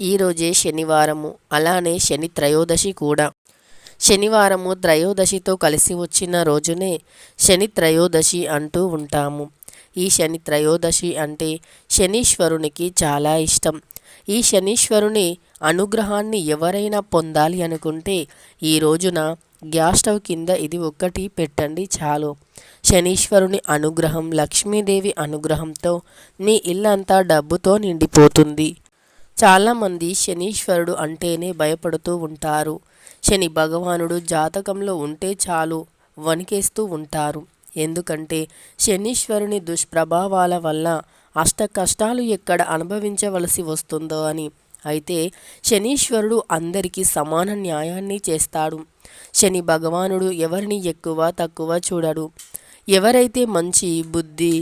ఈరోజే శనివారము, అలానే శని త్రయోదశి కూడా. శనివారము త్రయోదశితో కలిసి వచ్చిన రోజునే శని త్రయోదశి అంటూ ఉంటాము. ఈ శని త్రయోదశి అంటే శనీశ్వరునికి చాలా ఇష్టం. ఈ శనీశ్వరుని అనుగ్రహాన్ని ఎవరైనా పొందాలి అనుకుంటే ఈ రోజున గ్యాస్ స్టవ్ కింద ఇది ఒక్కటి పెట్టండి చాలు. శనీశ్వరుని అనుగ్రహం, లక్ష్మీదేవి అనుగ్రహంతో మీ ఇల్లంతా డబ్బుతో నిండిపోతుంది. చాలామంది శనీశ్వరుడు అంటేనే భయపడుతూ ఉంటారు. శని భగవానుడు జాతకంలో ఉంటే చాలు వణికేస్తూ ఉంటారు. ఎందుకంటే శనీశ్వరుని దుష్ప్రభావాల వల్ల అష్ట కష్టాలు ఎక్కడ అనుభవించవలసి వస్తుందో అని. అయితే శనీశ్వరుడు అందరికీ సమాన న్యాయాన్ని చేస్తాడు. శని భగవానుడు ఎవరిని ఎక్కువ తక్కువ చూడడు. ఎవరైతే మంచి బుద్ధి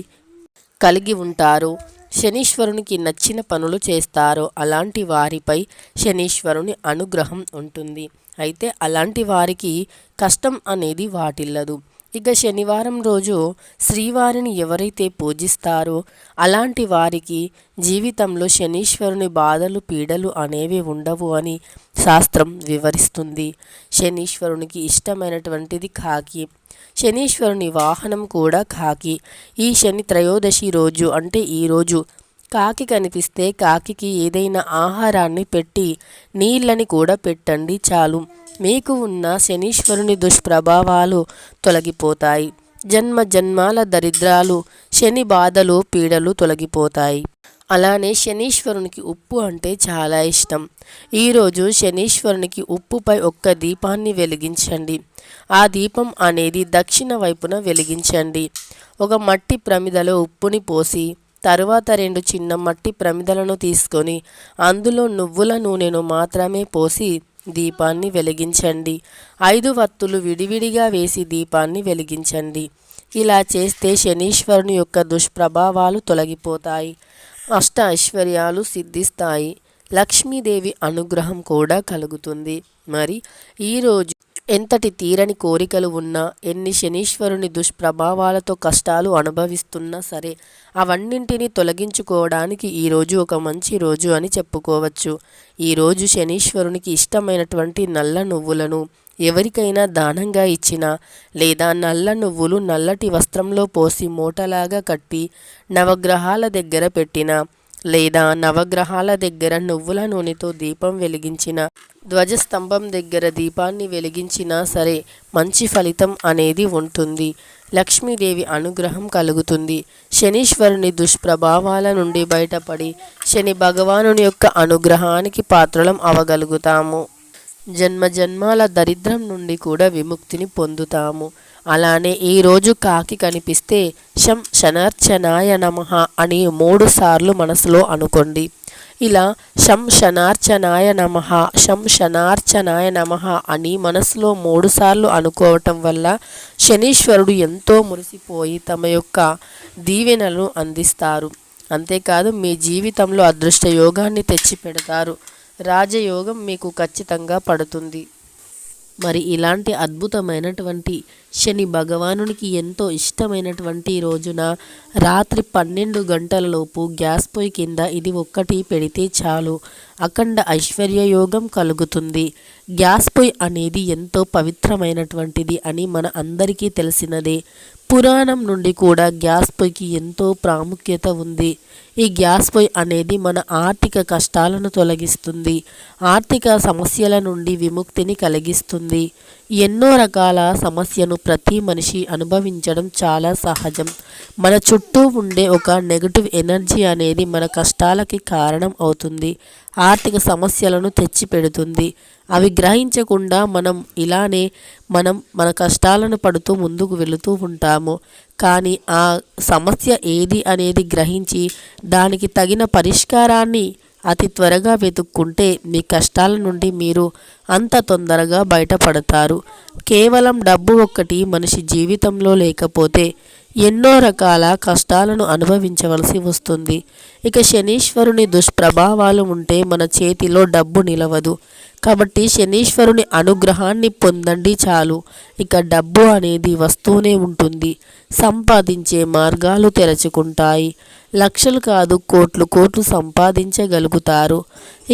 కలిగి ఉంటారో, శనీశ్వరునికి నచ్చిన పనులు చేస్తారో అలాంటి వారిపై శనీశ్వరుని అనుగ్రహం ఉంటుంది. అయితే అలాంటి వారికి కష్టం అనేది వాటిల్లదు. ఇక శనివారం రోజు శ్రీవారిని ఎవరైతే పూజిస్తారో అలాంటి వారికి జీవితంలో శనీశ్వరుని బాధలు పీడలు అనేవి ఉండవు అని శాస్త్రం వివరిస్తుంది. శనీశ్వరునికి ఇష్టమైనటువంటిది కాకి. శనీశ్వరుని వాహనం కూడా కాకి. ఈ శని త్రయోదశి రోజు అంటే ఈరోజు కాకి కనిపిస్తే కాకికి ఏదైనా ఆహారాన్ని పెట్టి నీళ్ళని కూడా పెట్టండి చాలు. మీకు ఉన్న శనీశ్వరుని దుష్ప్రభావాలు తొలగిపోతాయి. జన్మ జన్మాల దరిద్రాలు, శని బాధలు పీడలు తొలగిపోతాయి. అలానే శనీశ్వరునికి ఉప్పు అంటే చాలా ఇష్టం. ఈరోజు శనీశ్వరునికి ఉప్పుపై ఒక్క దీపాన్ని వెలిగించండి. ఆ దీపం అనేది దక్షిణ వైపున వెలిగించండి. ఒక మట్టి ప్రమిదలో ఉప్పుని పోసి తరువాత 2 చిన్న మట్టి ప్రమిదలను తీసుకొని అందులో నువ్వుల నూనెను మాత్రమే పోసి దీపాన్ని వెలిగించండి. 5 వత్తులు విడివిడిగా వేసి దీపాన్ని వెలిగించండి. ఇలా చేస్తే శనీశ్వరుని యొక్క దుష్ప్రభావాలు తొలగిపోతాయి. అష్ట ఐశ్వర్యాలు సిద్ధిస్తాయి. లక్ష్మీదేవి అనుగ్రహం కూడా కలుగుతుంది. మరి ఈరోజు ఎంతటి తీరని కోరికలు ఉన్నా, ఎన్ని శనీశ్వరుని దుష్ప్రభావాలతో కష్టాలు అనుభవిస్తున్నా సరే అవన్నింటినీ తొలగించుకోవడానికి ఈరోజు ఒక మంచి రోజు అని చెప్పుకోవచ్చు. ఈరోజు శనీశ్వరునికి ఇష్టమైనటువంటి నల్ల నువ్వులను ఎవరికైనా దానంగా ఇచ్చినా, లేదా నల్ల నువ్వులు నల్లటి వస్త్రంలో పోసి మూటలాగా కట్టి నవగ్రహాల దగ్గర పెట్టినా, లేదా నవగ్రహాల దగ్గర నువ్వుల నూనెతో దీపం వెలిగించిన, ధ్వజస్తంభం దగ్గర దీపాన్ని వెలిగించినా సరే మంచి ఫలితం అనేది ఉంటుంది. లక్ష్మీదేవి అనుగ్రహం కలుగుతుంది. శనీశ్వరుని దుష్ప్రభావాల నుండి బయటపడి శని భగవానుని యొక్క అనుగ్రహానికి పాత్రలం అవగలుగుతాము. జన్మ జన్మాల దరిద్రం నుండి కూడా విముక్తిని పొందుతాము. అలానే ఈరోజు కాకి కనిపిస్తే శం శనార్చనాయ నమః అని 3 సార్లు మనసులో అనుకోండి. ఇలా శం శనార్చనాయ నమః, శం శనార్చనాయ నమః అని మనసులో 3 సార్లు అనుకోవటం వల్ల శనీశ్వరుడు ఎంతో మురిసిపోయి తమ యొక్క దీవెనలను అందిస్తారు. అంతేకాదు మీ జీవితంలో అదృష్ట యోగాన్ని తెచ్చి పెడతారు. రాజయోగం మీకు ఖచ్చితంగా పడుతుంది. మరి ఇలాంటి అద్భుతమైనటువంటి శని భగవానునికి ఎంతో ఇష్టమైనటువంటి రోజున రాత్రి 12 గంటలలోపు గ్యాస్ పొయ్యి కింద ఇది ఒక్కటి పెడితే చాలు, అఖండ ఐశ్వర్య యోగం కలుగుతుంది. గ్యాస్ పొయ్యి అనేది ఎంతో పవిత్రమైనటువంటిది అని మన అందరికీ తెలిసినదే. పురాణం నుండి కూడా గ్యాస్ పొయ్యికి ఎంతో ప్రాముఖ్యత ఉంది. ఈ గ్యాస్ పొయ్యి అనేది మన ఆర్థిక కష్టాలను తొలగిస్తుంది. ఆర్థిక సమస్యల నుండి విముక్తిని కలిగిస్తుంది. ఎన్నో రకాల సమస్యను ప్రతి మనిషి అనుభవించడం చాలా సహజం. మన చుట్టూ ఉండే ఒక నెగటివ్ ఎనర్జీ అనేది మన కష్టాలకి కారణం అవుతుంది. ఆర్థిక సమస్యలను తెచ్చిపెడుతుంది. అవి గ్రహించకుండా మనం మన కష్టాలను పడుతూ ముందుకు వెళుతూ ఉంటాము. కానీ ఆ సమస్య ఏది అనేది గ్రహించి దానికి తగిన పరిష్కారాన్ని అతి త్వరగా వెతుక్కుంటే మీ కష్టాల నుండి మీరు అంత తొందరగా బయటపడతారు. కేవలం డబ్బు ఒక్కటి మనిషి జీవితంలో లేకపోతే ఎన్నో రకాల కష్టాలను అనుభవించవలసి వస్తుంది. ఇక శనీశ్వరుని దుష్ప్రభావాలు ఉంటే మన చేతిలో డబ్బు నిలవదు. కాబట్టి శనీశ్వరుని అనుగ్రహాన్ని పొందండి చాలు. ఇక డబ్బు అనేది వస్తూనే ఉంటుంది. సంపాదించే మార్గాలు తెరచుకుంటాయి. లక్షలు కాదు కోట్లు కోట్లు సంపాదించగలుగుతారు.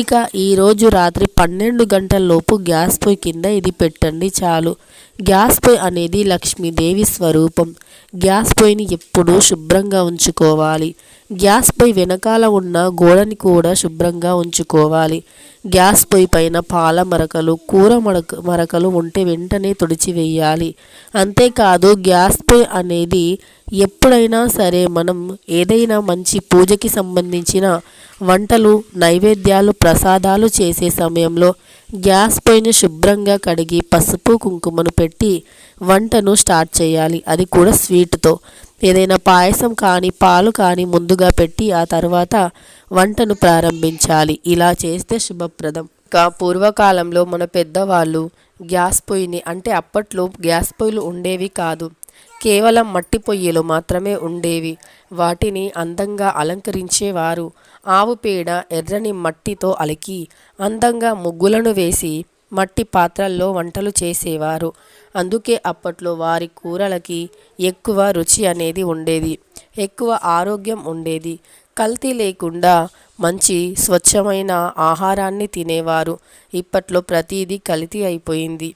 ఇక ఈరోజు రాత్రి 12 గంటలలోపు గ్యాస్ పొయ్యి కింద ఇది పెట్టండి చాలు. గ్యాస్ పొయ్యి అనేది లక్ష్మీదేవి స్వరూపం. గ్యాస్ పొయ్యిని ఎప్పుడూ శుభ్రంగా ఉంచుకోవాలి. గ్యాస్ పొయ్యి వెనకాల ఉన్న గోడని కూడా శుభ్రంగా ఉంచుకోవాలి. గ్యాస్ పొయ్యి పైన పాల మరకలు, కూర మరకలు ఉంటే వెంటనే తుడిచివేయాలి. అంతేకాదు గ్యాస్ పొయ్యి అనేది ఎప్పుడైనా సరే మనం ఏదైనా మంచి పూజకి సంబంధించిన వంటలు, నైవేద్యాలు, ప్రసాదాలు చేసే సమయంలో గ్యాస్ పొయ్యిని శుభ్రంగా కడిగి పసుపు కుంకుమను పెట్టి వంటను స్టార్ట్ చేయాలి. అది కూడా స్వీట్తో. ఏదైనా పాయసం కానీ పాలు కానీ ముందుగా పెట్టి ఆ తర్వాత వంటను ప్రారంభించాలి. ఇలా చేస్తే శుభప్రదం. ఇంకా పూర్వకాలంలో మన పెద్దవాళ్ళు గ్యాస్ పొయ్యిని, అంటే అప్పట్లో గ్యాస్ పొయ్యిలు ఉండేవి కాదు, కేవలం మట్టి పొయ్యిలు మాత్రమే ఉండేవి. వాటిని అందంగా అలంకరించేవారు. ఆవు పేడ ఎర్రని మట్టితో అలికి అందంగా ముగ్గులను వేసి మట్టి పాత్రల్లో వంటలు చేసేవారు. అందుకే అప్పట్లో వారి కూరలకి ఎక్కువ రుచి అనేది ఉండేది, ఎక్కువ ఆరోగ్యం ఉండేది. కల్తీ లేకుండా మంచి స్వచ్ఛమైన ఆహారాన్ని తినేవారు. ఇప్పట్లో ప్రతిదీ కల్తీ అయిపోయింది.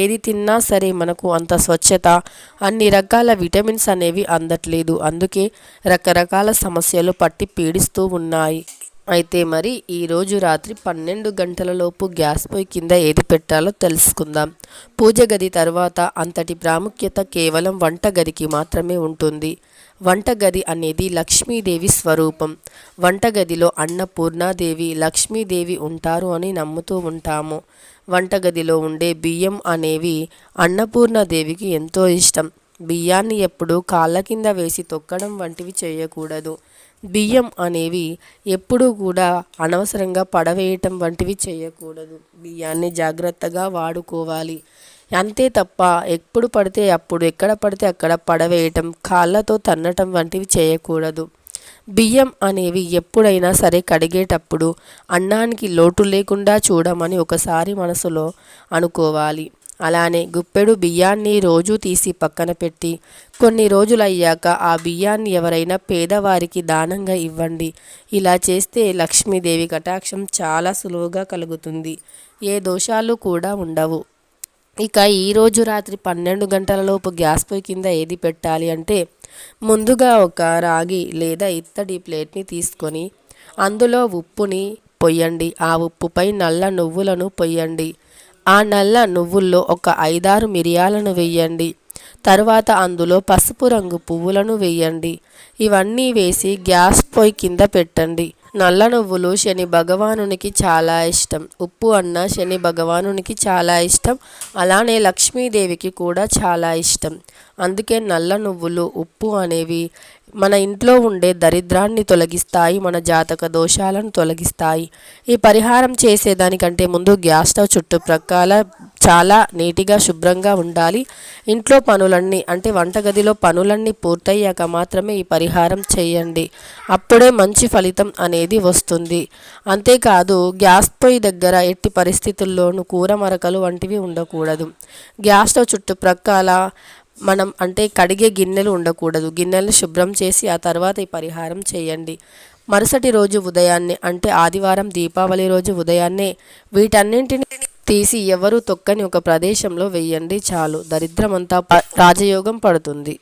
ఏది తిన్నా సరే మనకు అంత స్వచ్ఛత, అన్ని రకాల విటమిన్స్ అనేవి అందట్లేదు. అందుకే రకరకాల సమస్యలు పట్టి పీడిస్తూ ఉన్నాయి. అయితే మరి ఈరోజు రాత్రి 12 గంటలలోపు గ్యాస్ పొయ్యి కింద ఏది పెట్టాలో తెలుసుకుందాం. పూజ గది తర్వాత అంతటి ప్రాముఖ్యత కేవలం వంటగదికి మాత్రమే ఉంటుంది. వంటగది అనేది లక్ష్మీదేవి స్వరూపం. వంటగదిలో అన్నపూర్ణాదేవి, లక్ష్మీదేవి ఉంటారు అని నమ్ముతూ ఉంటాము. వంటగదిలో ఉండే బియ్యం అనేవి అన్నపూర్ణాదేవికి ఎంతో ఇష్టం. బియ్యాన్ని ఎప్పుడూ కాళ్ళ కింద వేసి తొక్కడం వంటివి చేయకూడదు. బియ్యం అనేవి ఎప్పుడూ కూడా అనవసరంగా పడవేయటం వంటివి చేయకూడదు. బియ్యాన్ని జాగ్రత్తగా వాడుకోవాలి. అంతే తప్ప ఎప్పుడు పడితే అప్పుడు, ఎక్కడ పడితే అక్కడ పడవేయటం, కాళ్ళతో తన్నటం వంటివి చేయకూడదు. బియ్యం అనేవి ఎప్పుడైనా సరే కడిగేటప్పుడు అన్నానికి లోటు లేకుండా చూడమని ఒకసారి మనసులో అనుకోవాలి. అలానే గుప్పెడు బియ్యాన్ని రోజు తీసి పక్కన పెట్టి కొన్ని రోజులయ్యాక ఆ బియ్యాన్ని ఎవరైనా పేదవారికి దానంగా ఇవ్వండి. ఇలా చేస్తే లక్ష్మీదేవి కటాక్షం చాలా సులువుగా కలుగుతుంది. ఏ దోషాలు కూడా ఉండవు. ఇక ఈరోజు రాత్రి 12 గంటలలోపు గ్యాస్ పొయ్యి కింద ఏది పెట్టాలి అంటే, ముందుగా ఒక రాగి లేదా ఇత్తడి ప్లేట్ని తీసుకొని అందులో ఉప్పుని పొయ్యండి. ఆ ఉప్పుపై నల్ల నువ్వులను పొయ్యండి. ఆ నల్ల నువ్వుల్లో ఒక 5-6 మిరియాలను వేయండి. తర్వాత అందులో పసుపు రంగు పువ్వులను వేయండి. ఇవన్నీ వేసి గ్యాస్ పొయ్యి కింద పెట్టండి. నల్ల నువ్వులు శని భగవానునికి చాలా ఇష్టం. ఉప్పు అన్న శని భగవానునికి చాలా ఇష్టం. అలానే లక్ష్మీదేవికి కూడా చాలా ఇష్టం. అందుకే నల్ల నువ్వులు, ఉప్పు అనేవి మన ఇంట్లో ఉండే దరిద్రాన్ని తొలగిస్తాయి, మన జాతక దోషాలను తొలగిస్తాయి. ఈ పరిహారం చేసేదానికంటే ముందు గ్యాస్ స్టవ్ చుట్టుప్రక్కల చాలా నీటిగా శుభ్రంగా ఉండాలి. ఇంట్లో పనులన్నీ, అంటే వంటగదిలో పనులన్నీ పూర్తయ్యాక మాత్రమే ఈ పరిహారం చేయండి. అప్పుడే మంచి ఫలితం అనేది వస్తుంది. అంతేకాదు గ్యాస్ పొయ్యి దగ్గర ఎట్టి పరిస్థితుల్లోనూ కూర మరకలు వంటివి ఉండకూడదు. గ్యాస్ స్టవ్ చుట్టుప్రక్కల మనం అంటే కడిగే గిన్నెలు ఉండకూడదు. గిన్నెలను శుభ్రం చేసి ఆ తర్వాత ఈ పరిహారం చేయండి. మరుసటి రోజు ఉదయాన్నే, అంటే ఆదివారం దీపావళి రోజు ఉదయాన్నే వీటన్నింటిని తీసి ఎవరు తొక్కని ఒక ప్రదేశంలో వెయ్యండి చాలు. దరిద్రమంతా రాజయోగం పడుతుంది.